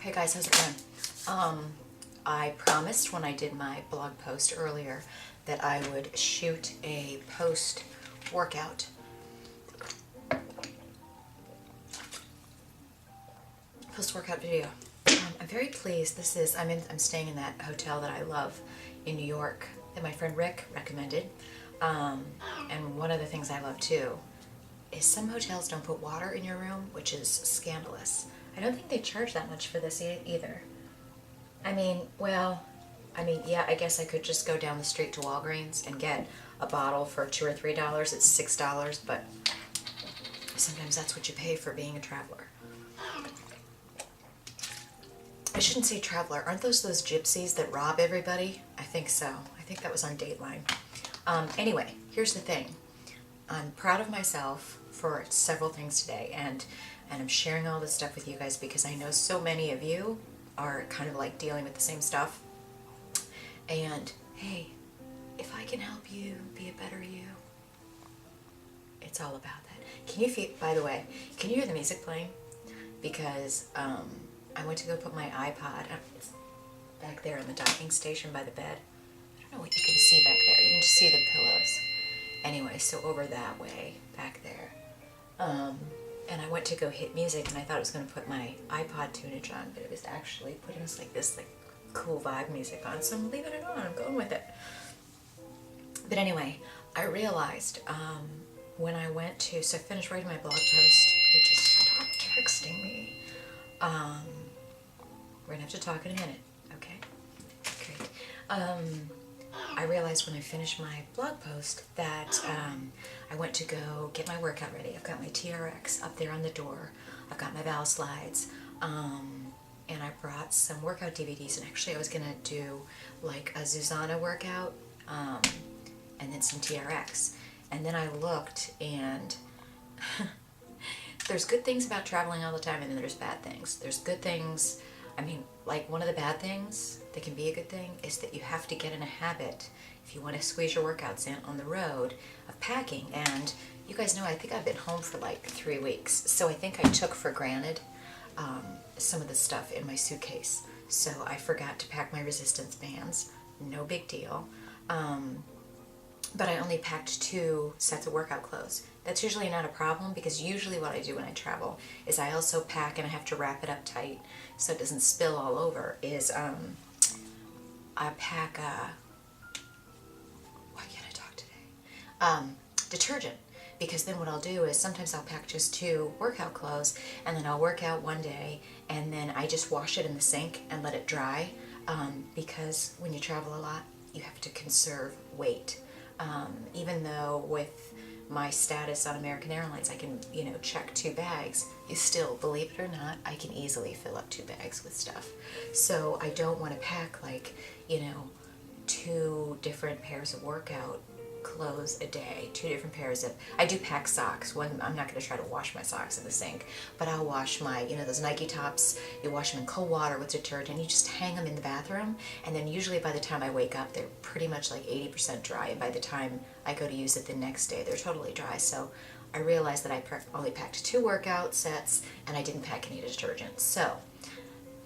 Hey guys, how's it going? I promised when I did my blog post earlier that I would shoot a post-workout video. I'm very pleased. I'm staying in that hotel that I love in New York that my friend Rick recommended. And one of the things I love too is some hotels don't put water in your room, which is scandalous. I don't think they charge that much for this either. Yeah, I guess I could just go down the street to Walgreens and get a bottle for $2 or $3. It's $6, but sometimes that's what you pay for being a traveler. I shouldn't say traveler. Aren't those gypsies that rob everybody? I think so. I think that was on Dateline. Anyway, here's the thing. I'm proud of myself for several things today, and I'm sharing all this stuff with you guys because I know so many of you are kind of like dealing with the same stuff. And hey, if I can help you be a better you, it's all about that. Can you feel, by the way, can you hear the music playing? Because I went to go put my iPod, it's back there in the docking station by the bed. I don't know what you can see back there. You can just see the pillows. Anyway, so over that way, back there. And I went to go hit music, and I thought it was going to put my iPod tunage on, but it was actually putting this cool vibe music on, so I'm leaving it on. I'm going with it. But anyway, I realized when I went to, so I finished writing my blog post, which is stop texting me. We're going to have to talk in a minute, okay? Great. I realized when I finished my blog post that I went to go get my workout ready. I've got my TRX up there on the door. I've got my Val slides. And I brought some workout DVDs. And actually I was going to do like a Zuzana workout and then some TRX. And then I looked, and there's good things about traveling all the time, and then there's bad things. There's good things. Like one of the bad things that can be a good thing is that you have to get in a habit, if you want to squeeze your workouts in on the road, of packing. And you guys know I think I've been home for like 3 weeks, so I think I took for granted some of the stuff in my suitcase. So I forgot to pack my resistance bands. No big deal. But I only packed 2 sets of workout clothes. That's usually not a problem, because usually what I do when I travel is I also pack, and I have to wrap it up tight so it doesn't spill all over, is I pack, why can't I talk today? Detergent. Because then what I'll do is sometimes I'll pack just 2 workout clothes, and then I'll work out one day, and then I just wash it in the sink and let it dry, because when you travel a lot, you have to conserve weight. Even though with my status on American Airlines, I can, check 2 bags, you still, believe it or not, I can easily fill up 2 bags with stuff. So I don't want to pack 2 different pairs of workout clothes a day, 2 different pairs of, I do pack socks. I'm not going to try to wash my socks in the sink, but I'll wash my, those Nike tops, you wash them in cold water with detergent, you just hang them in the bathroom, and then usually by the time I wake up, they're pretty much like 80% dry, and by the time I go to use it the next day, they're totally dry. So I realized that I only packed 2 workout sets, and I didn't pack any detergent. So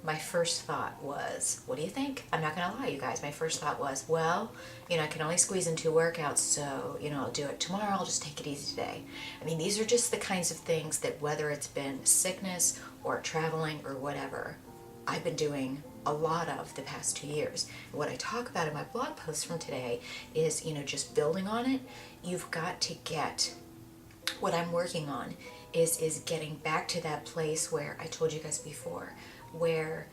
my first thought was, what do you think? I'm not going to lie, you guys. My first thought was, well, I can only squeeze in 2 workouts, so, I'll do it tomorrow. I'll just take it easy today. These are just the kinds of things that, whether it's been sickness or traveling or whatever, I've been doing a lot of the past 2 years. And what I talk about in my blog post from today is, just building on it. You've got to get, what I'm working on is getting back to that place where, I told you guys before, where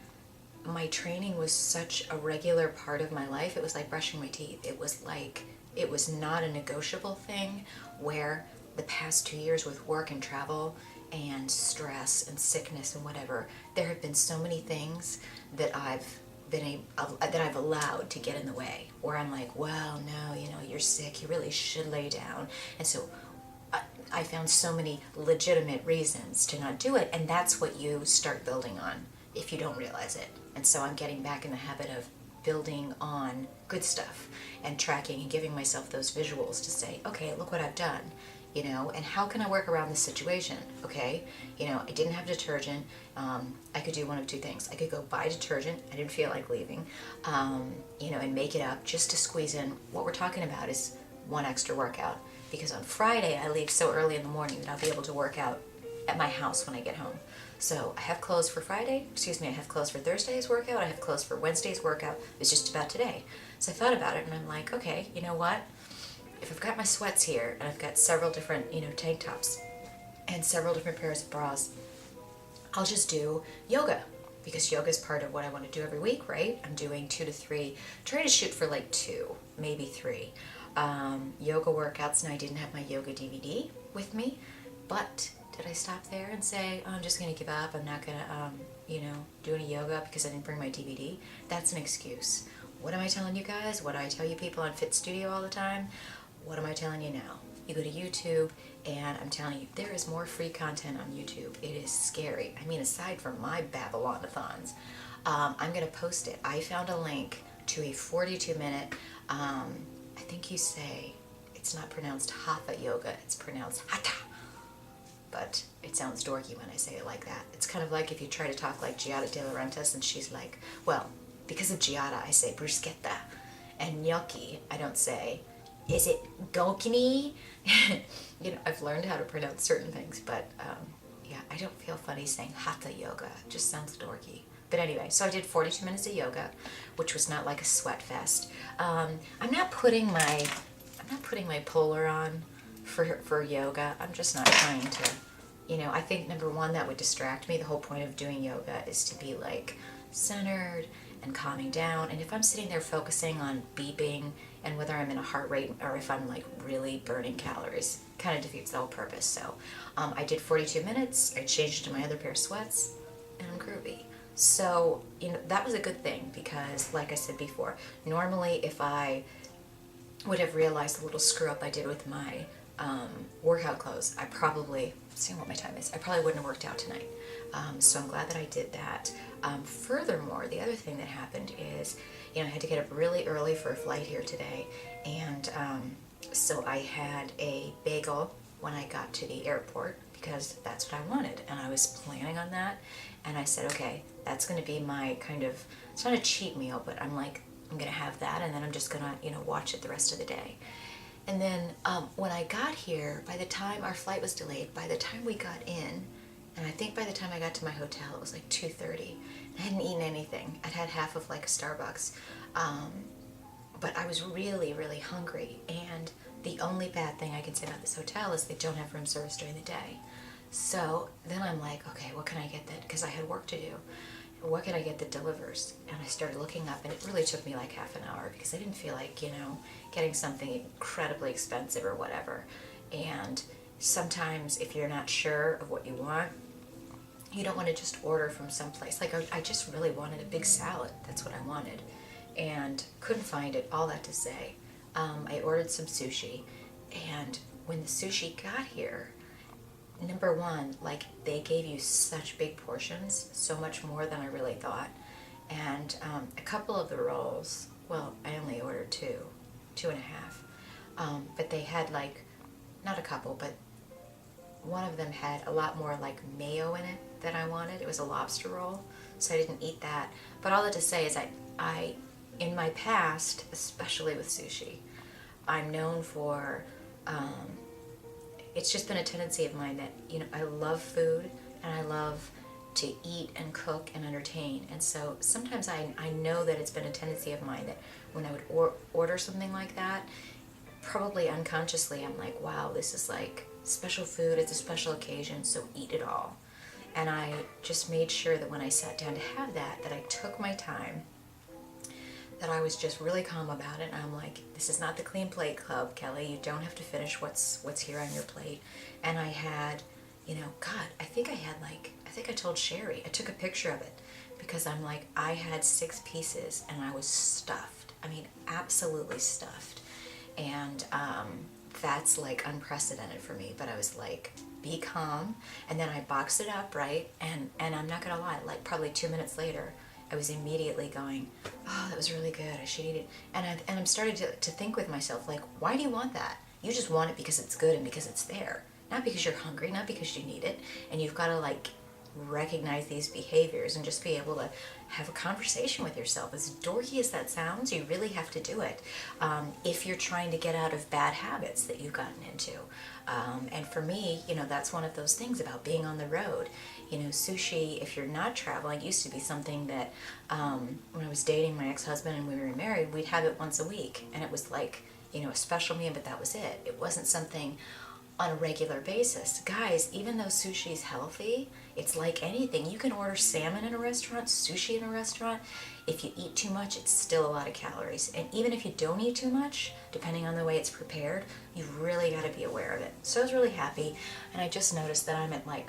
my training was such a regular part of my life. It was like brushing my teeth. It was not a negotiable thing, where the past 2 years with work and travel and stress and sickness and whatever, there have been so many things that I've allowed to get in the way, where I'm like, well, no, you're sick, you really should lay down. And so I found so many legitimate reasons to not do it, and that's what you start building on if you don't realize it. And so I'm getting back in the habit of building on good stuff and tracking and giving myself those visuals to say, okay, look what I've done. you know, and how can I work around this situation? Okay, you know, I didn't have detergent. I could do one of two things. I could go buy detergent. I didn't feel like leaving, you know, and make it up just to squeeze in. What we're talking about is one extra workout, because on Friday I leave so early in the morning that I'll be able to work out at my house when I get home. So I have clothes for Friday, excuse me, I have clothes for Thursday's workout, I have clothes for Wednesday's workout. It's just about today. So I thought about it and I'm like, okay, you know what? If I've got my sweats here and I've got several different, you know, tank tops and several different pairs of bras, I'll just do yoga, because yoga is part of what I want to do every week, right? I'm doing 2 to 3, trying to shoot for like 2, maybe 3 yoga workouts. And I didn't have my yoga DVD with me, but did I stop there and say, oh, I'm just going to give up, I'm not going to, you know, do any yoga because I didn't bring my DVD? That's an excuse. What am I telling you guys? What do I tell you people on Fit Studio all the time? What am I telling you now? You go to YouTube, and I'm telling you, there is more free content on YouTube. It is scary. I mean, aside from my Babylon-a-thons, I'm going to post it. I found a link to a 42-minute, I think you say, it's not pronounced Hatha Yoga, it's pronounced Hatha. But it sounds dorky when I say it like that. It's kind of like if you try to talk like Giada De Laurentiis, and she's like, well, because of Giada, I say bruschetta. And gnocchi, I don't say, is it gnocchi? You know, I've learned how to pronounce certain things, but yeah, I don't feel funny saying Hatha Yoga. It just sounds dorky. But anyway, so I did 42 minutes of yoga, which was not like a sweat fest. I'm not putting my Polar on for yoga. I'm just not trying to, you know, I think number one, that would distract me. The whole point of doing yoga is to be like centered and calming down. And if I'm sitting there focusing on beeping and whether I'm in a heart rate or if I'm like really burning calories, kind of defeats the whole purpose. So I did 42 minutes, I changed to my other pair of sweats, and I'm groovy. So, you know, that was a good thing, because like I said before, normally if I would have realized the little screw up I did with my workout clothes, I probably, seeing what my time is, I probably wouldn't have worked out tonight. So I'm glad that I did that. Furthermore, the other thing that happened is, you know, I had to get up really early for a flight here today, and so I had a bagel when I got to the airport, because that's what I wanted, and I was planning on that, and I said, okay, that's going to be my kind of, it's not a cheat meal, but I'm like, I'm going to have that, and then I'm just going to, you know, watch it the rest of the day. And then when I got here, by the time our flight was delayed, by the time we got in, and I think by the time I got to my hotel, it was like 2:30. I hadn't eaten anything. I'd had half of like a Starbucks. But I was really, really hungry. And the only bad thing I can say about this hotel is they don't have room service during the day. So then I'm like, okay, what can I get that, because I had work to do. What can I get that delivers? And I started looking up, and it really took me like half an hour, because I didn't feel like, you know, getting something incredibly expensive or whatever. And sometimes if you're not sure of what you want, you don't want to just order from someplace. Like I just really wanted a big salad. That's what I wanted. And couldn't find it. All that to say, I ordered some sushi, and when the sushi got here, number one, like, they gave you such big portions, so much more than I really thought. And a couple of the rolls, well, I only ordered 2.5. But they had like, not a couple, but one of them had a lot more like mayo in it than I wanted. It was a lobster roll, so I didn't eat that. But all that to say is I in my past, especially with sushi, I'm known for, it's just been a tendency of mine that, you know, I love food, and I love to eat and cook and entertain. And so sometimes I know that it's been a tendency of mine that when I would order something like that, probably unconsciously, I'm like, wow, this is like special food, it's a special occasion, so eat it all. And I just made sure that when I sat down to have that I took my time, that I was just really calm about it. And I'm like, this is not the clean plate club, Kelly. You don't have to finish what's here on your plate. And I had, you know, God, I think I told Sherry, I took a picture of it, because I'm like, I had 6 pieces and I was stuffed. I mean, absolutely stuffed. And that's like unprecedented for me. But I was like, be calm. And then I boxed it up, right? And I'm not gonna lie, like probably 2 minutes later, I was immediately going, oh, that was really good, I should eat it. And I'm starting to think with myself, like, why do you want that? You just want it because it's good and because it's there. Not because you're hungry, not because you need it. And you've got to like recognize these behaviors and just be able to have a conversation with yourself. As dorky as that sounds, you really have to do it if you're trying to get out of bad habits that you've gotten into. And for me, you know, that's one of those things about being on the road. You know, sushi, if you're not traveling, used to be something that when I was dating my ex-husband and we were married, we'd have it once a week. And it was like, you know, a special meal, but that was it. It wasn't something on a regular basis. Guys, even though sushi is healthy, it's like anything. You can order salmon in a restaurant, sushi in a restaurant. If you eat too much, it's still a lot of calories. And even if you don't eat too much, depending on the way it's prepared, you've really got to be aware of it. So I was really happy, and I just noticed that I'm at like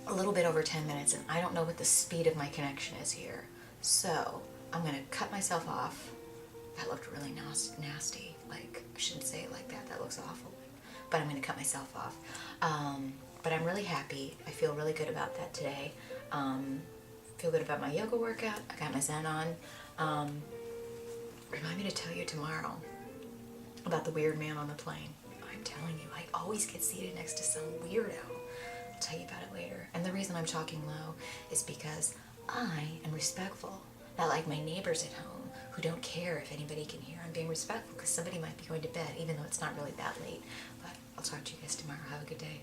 a little bit over 10 minutes, and I don't know what the speed of my connection is here. So I'm going to cut myself off. That looked really nasty. Like, I shouldn't say it like that. That looks awful. But I'm going to cut myself off. But I'm really happy. I feel really good about that today. Feel good about my yoga workout. I got my Zen on. Remind me to tell you tomorrow about the weird man on the plane. I'm telling you, I always get seated next to some weirdo. I'll tell you about it later. And the reason I'm talking low is because I am respectful. Not like my neighbors at home who don't care if anybody can hear. I'm being respectful because somebody might be going to bed, even though it's not really that late. But I'll talk to you guys tomorrow. Have a good day.